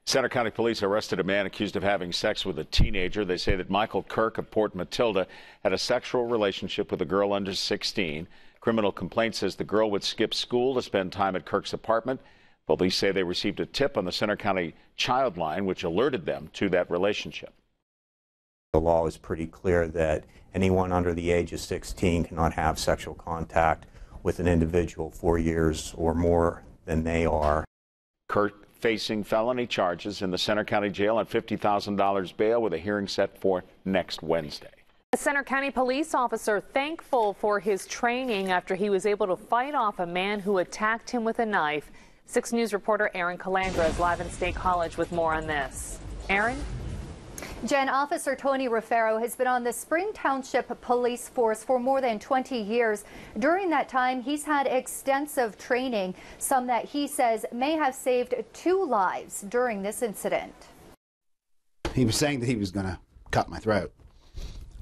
Center County Police arrested a man accused of having sex with a teenager. They say that Michael Kirk of Port Matilda had a sexual relationship with a girl under 16. Criminal complaint says the girl would skip school to spend time at Kirk's apartment. Police say they received a tip on the Center County Child Line, which alerted them to that relationship. The law is pretty clear that anyone under the age of 16 cannot have sexual contact with an individual 4 years or more than they are. Kirk facing felony charges in the Center County Jail on $50,000 bail with a hearing set for next Wednesday. A Center County police officer thankful for his training after he was able to fight off a man who attacked him with a knife. 6 News reporter Erin Calandra is live in State College with more on this. Erin? Jen, Officer Tony Roefaro has been on the Spring Township police force for more than 20 years. During that time, he's had extensive training, some that he says may have saved 2 lives during this incident. He was saying that he was going to cut my throat,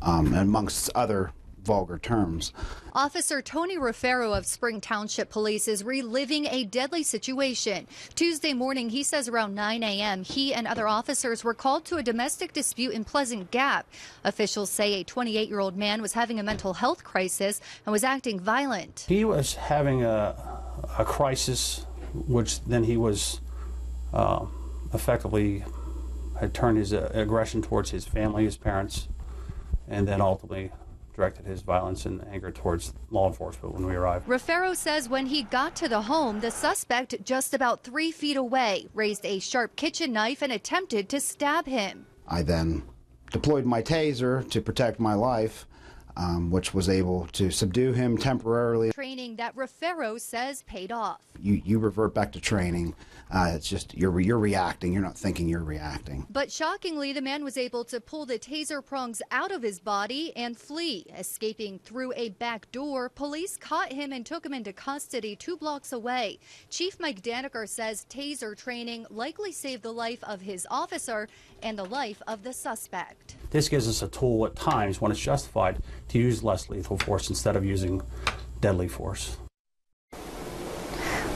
amongst other vulgar terms. Officer Tony Roefaro of Spring Township Police is reliving a deadly situation. Tuesday morning, he says around 9 a.m., he and other officers were called to a domestic dispute in Pleasant Gap. Officials say a 28-year-old man was having a mental health crisis and was acting violent. He was having a crisis, which then he was effectively had turned his aggression towards his family, his parents, and then ultimately directed his violence and anger towards law enforcement when we arrived. Roefaro says when he got to the home, the suspect just about 3 feet away raised a sharp kitchen knife and attempted to stab him. I then deployed my taser to protect my life, which was able to subdue him temporarily. Training that Roefaro says paid off. You revert back to training. It's just you're reacting. You're not thinking, you're reacting. But shockingly, the man was able to pull the taser prongs out of his body and flee. Escaping through a back door, police caught him and took him into custody 2 blocks away. Chief Mike Daniker says taser training likely saved the life of his officer and the life of the suspect. This gives us a tool at times when it's justified to use less lethal force instead of using deadly force.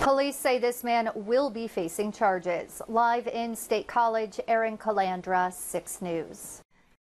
Police say this man will be facing charges. Live in State College, Erin Calandra, 6 News.